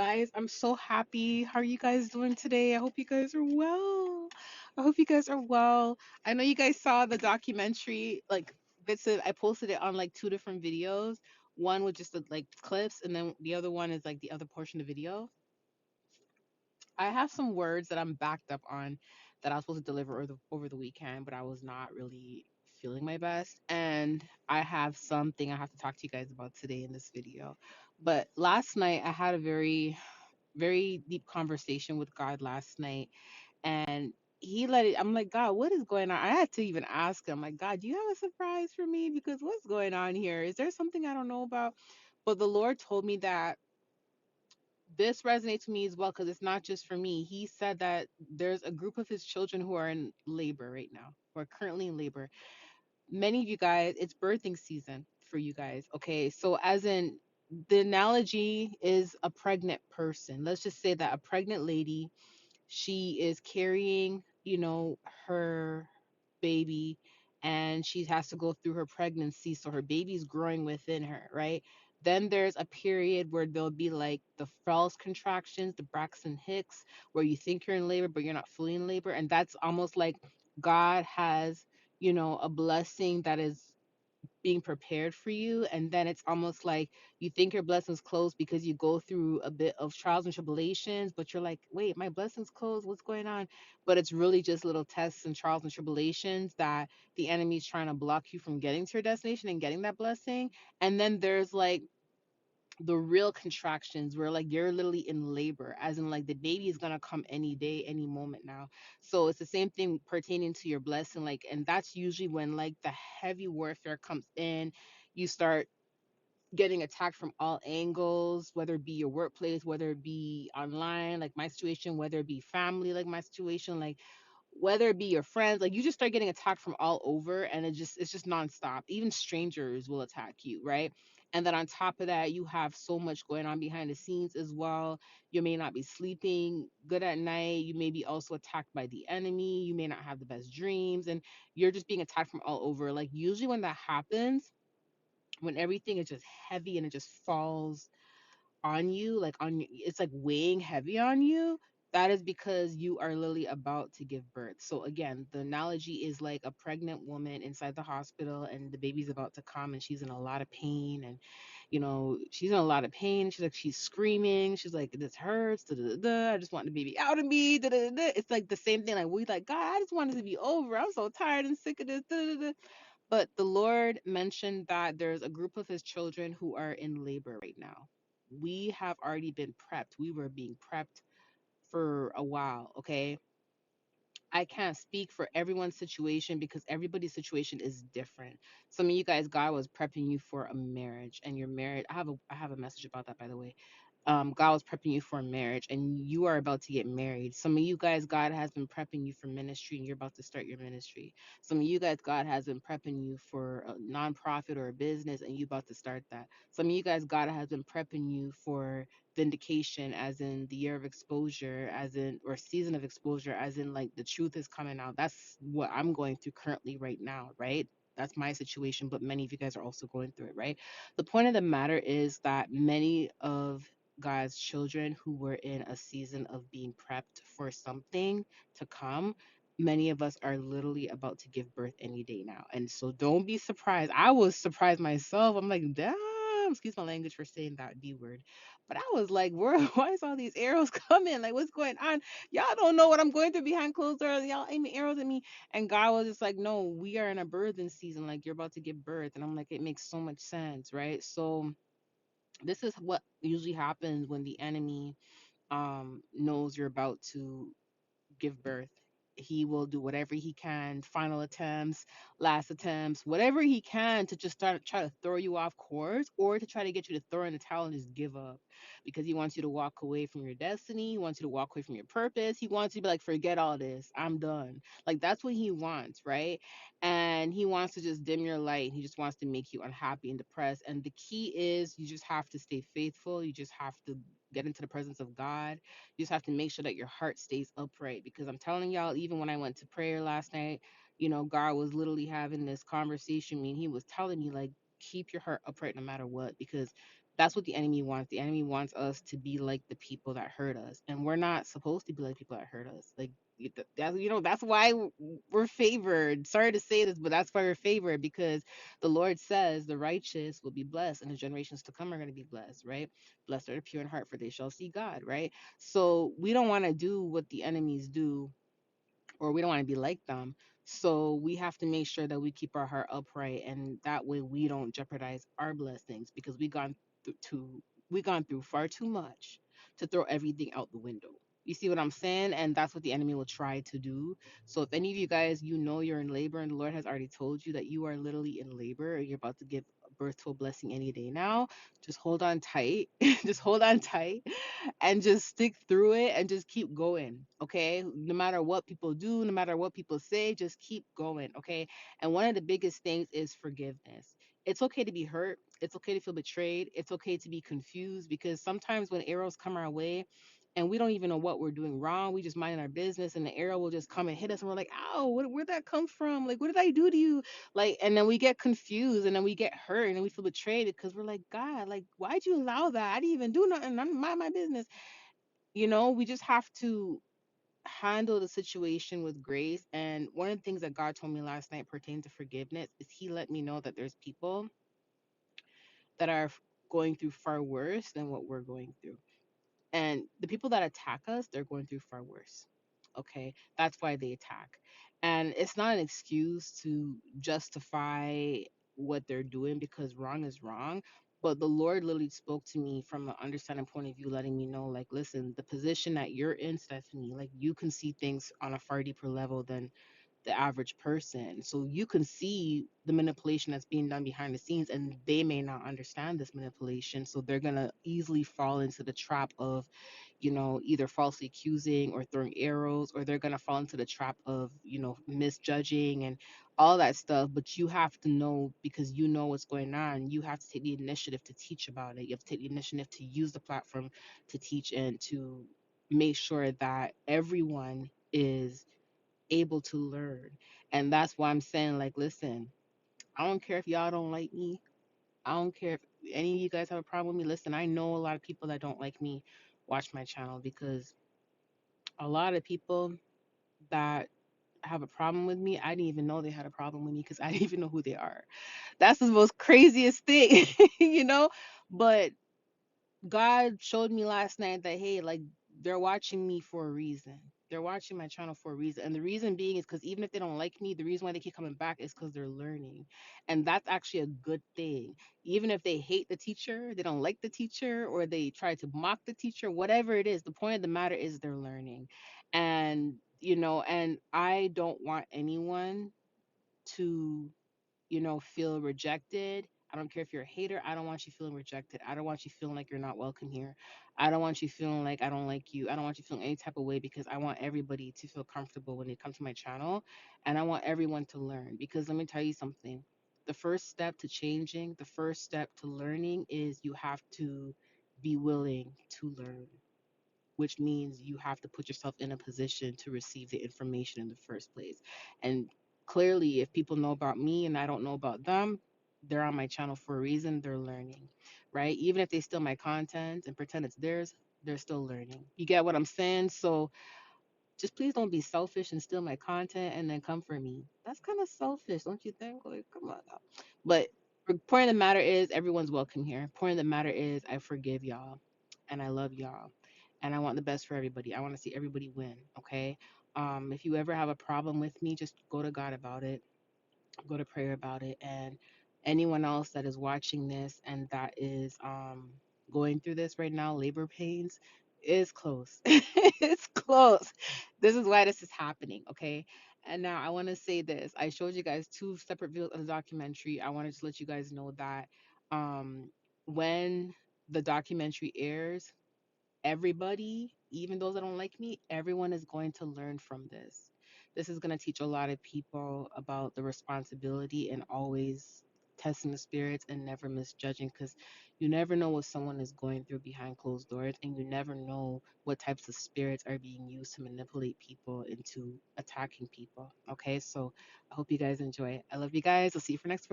guys. I'm so happy. How are you guys doing today? I hope you guys are well. I hope you guys are well. I know you guys saw the documentary, like bits of I posted it on like two different videos. One with just like clips, and then the other one is like the other portion of the video. I have some words that I'm backed up on that I was supposed to deliver over the weekend, but I was not really feeling my best. And I have something I have to talk to you guys about today in this video. But last night, I had a very deep conversation with God last night. And he let it, I'm like, God, what is going on? I had to even ask him, like, God, do you have a surprise for me? Because what's going on here? Is there something I don't know about? But the Lord told me that this resonates with me as well because it's not just for me. He said that there's a group of his children who are in labor right now, who are currently in labor. Many of you guys, it's birthing season for you guys. Okay. So, as in, the analogy is a pregnant person. Let's just say that a pregnant lady, she is carrying, her baby, and she has to go through her pregnancy. So her baby's growing within her, right? Then there's a period where there'll be like the false contractions, the Braxton Hicks, where you think you're in labor, but you're not fully in labor. And that's almost like God has, a blessing that is being prepared for you. And then it's almost like you think your blessing's closed because you go through a bit of trials and tribulations, but you're like, wait, my blessing's closed, what's going on? But it's really just little tests and trials and tribulations that the enemy's trying to block you from getting to your destination and getting that blessing. And then there's like the real contractions where like you're literally in labor, as in like the baby is gonna come any day, any moment now. So it's the same thing pertaining to your blessing, like, and that's usually when like the heavy warfare comes in. You start getting attacked from all angles, whether it be your workplace, whether it be online, like my situation, whether it be family, like my situation, like whether it be your friends, like you just start getting attacked from all over, and it's just nonstop. Even strangers will attack you, right? And then on top of that, you have so much going on behind the scenes as well. You may not be sleeping good at night. You may be also attacked by the enemy. You may not have the best dreams, and you're just being attacked from all over. Like usually when that happens, when everything is just heavy and it just falls on you, like it's like weighing heavy on you, that is because you are literally about to give birth. So again, the analogy is like a pregnant woman inside the hospital and the baby's about to come and she's in a lot of pain, and she's in a lot of pain. She's like, she's screaming, she's like, this hurts, da, da, da, da. I just want the baby out of me, da, da, da, da. It's like the same thing, like we like, God, I just want it to be over, I'm so tired and sick of this, da, da, da. But the Lord mentioned that there's a group of his children who are in labor right now. We have already been prepped. We were being prepped for a while, okay? I can't speak for everyone's situation because everybody's situation is different. Some of you guys, God was prepping you for a marriage, and your marriage. I have a message about that, by the way. God was prepping you for marriage, and you are about to get married. Some of you guys, God has been prepping you for ministry, and you're about to start your ministry. Some of you guys, God has been prepping you for a nonprofit or a business, and you're about to start that. Some of you guys, God has been prepping you for vindication, as in the year of exposure, as in, or season of exposure, as in like the truth is coming out. That's what I'm going through currently right now, right? That's my situation, but many of you guys are also going through it, right? The point of the matter is that many of God's children who were in a season of being prepped for something to come, many of us are literally about to give birth any day now. And so don't be surprised. I was surprised myself. I'm like, damn, excuse my language for saying that B word. But I was like, where, why is all these arrows coming? Like, what's going on? Y'all don't know what I'm going through behind closed doors. Y'all aiming arrows at me. And God was just like, no, we are in a birthing season. Like, you're about to give birth. And I'm like, it makes so much sense, right? So this is what usually happens when the enemy knows you're about to give birth. He will do whatever he can, final attempts, last attempts, whatever he can to just start try to throw you off course, or to try to get you to throw in the towel and just give up, because he wants you to walk away from your destiny. He wants you to walk away from your purpose. He wants you to be like, forget all this, I'm done. Like that's what he wants, right? And he wants to just dim your light. He just wants to make you unhappy and depressed. And the key is you just have to stay faithful. You just have to get into the presence of God. You just have to make sure that your heart stays upright, because I'm telling y'all, even when I went to prayer last night, God was literally having this conversation. I mean, he was telling me, like, keep your heart upright no matter what, because That's what the enemy wants. The enemy wants us to be like the people that hurt us, and we're not supposed to be like people that hurt us. Like that's why we're favored. Sorry to say this, but that's why we're favored, because the Lord says the righteous will be blessed, and the generations to come are going to be blessed, right? Blessed are the pure in heart, for they shall see God, right? So we don't want to do what the enemies do, or we don't want to be like them. So we have to make sure that we keep our heart upright, and that way we don't jeopardize our blessings, because we gone through far too much to throw everything out the window. You see what I'm saying? And that's what the enemy will try to do. So if any of you guys, you're in labor, and the Lord has already told you that you are literally in labor, and you're about to give birth to a blessing any day now, just hold on tight. Just hold on tight and just stick through it and just keep going. Okay, no matter what people do, no matter what people say, just keep going. Okay, and one of the biggest things is forgiveness. It's okay to be hurt, it's okay to feel betrayed, it's okay to be confused, because sometimes when arrows come our way and we don't even know what we're doing wrong, we just mind our business, and the arrow will just come and hit us, and we're like, ow, where'd that come from? Like, what did I do to you? Like, and then we get confused, and then we get hurt, and then we feel betrayed, because we're like, God, like, why'd you allow that? I didn't even do nothing. I'm mind my business. We just have to handle the situation with grace. And one of the things that God told me last night pertaining to forgiveness is He let me know that there's people that are going through far worse than what we're going through. And the people that attack us, they're going through far worse. Okay. That's why they attack. And it's not an excuse to justify what they're doing, because wrong is wrong. But the Lord literally spoke to me from an understanding point of view, letting me know, like, listen, the position that you're in, Stephanie, like, you can see things on a far deeper level than the average person. So you can see the manipulation that's being done behind the scenes, and they may not understand this manipulation. So they're going to easily fall into the trap of, either falsely accusing or throwing arrows, or they're going to fall into the trap of, misjudging and all that stuff. But you have to know, because you know what's going on. You have to take the initiative to teach about it. You have to take the initiative to use the platform to teach, and to make sure that everyone is able to learn. And that's why I'm saying, like, listen, I don't care if y'all don't like me. I don't care if any of you guys have a problem with me. Listen, I know a lot of people that don't like me watch my channel, because a lot of people that have a problem with me, I didn't even know they had a problem with me, because I didn't even know who they are. That's the most craziest thing, you know? But God showed me last night that, hey, like, they're watching me for a reason. They're watching my channel for a reason. And the reason being is because even if they don't like me, the reason why they keep coming back is because they're learning. And that's actually a good thing. Even if they hate the teacher, they don't like the teacher, or they try to mock the teacher, whatever it is, the point of the matter is they're learning. And, and I don't want anyone to feel rejected. I don't care if you're a hater. I don't want you feeling rejected. I don't want you feeling like you're not welcome here. I don't want you feeling like I don't like you. I don't want you feeling any type of way, because I want everybody to feel comfortable when they come to my channel, and I want everyone to learn, because let me tell you something. The first step to changing, the first step to learning is you have to be willing to learn, which means you have to put yourself in a position to receive the information in the first place. And clearly, if people know about me and I don't know about them, they're on my channel for a reason. They're learning, right? Even if they steal my content and pretend it's theirs, they're still learning. You get what I'm saying? So just please don't be selfish and steal my content and then come for me. That's kind of selfish, don't you think? Like, come on now. But the point of the matter is, everyone's welcome here. Point of the matter is, I forgive y'all, and I love y'all, and I want the best for everybody. I want to see everybody win. Okay. If you ever have a problem with me, just go to God about it, go to prayer about it. And anyone else that is watching this and that is going through this right now, labor pains, is close. It's close. This is why this is happening. Okay. And now I want to say this. I showed you guys two separate videos of the documentary. I wanted to let you guys know that um when the documentary airs, everybody, even those that don't like me, everyone is going to learn from this. This is going to teach a lot of people about the responsibility and always testing the spirits and never misjudging, because you never know what someone is going through behind closed doors, and you never know what types of spirits are being used to manipulate people into attacking people. Okay, so I hope you guys enjoy it. I love you guys. I'll see you for next.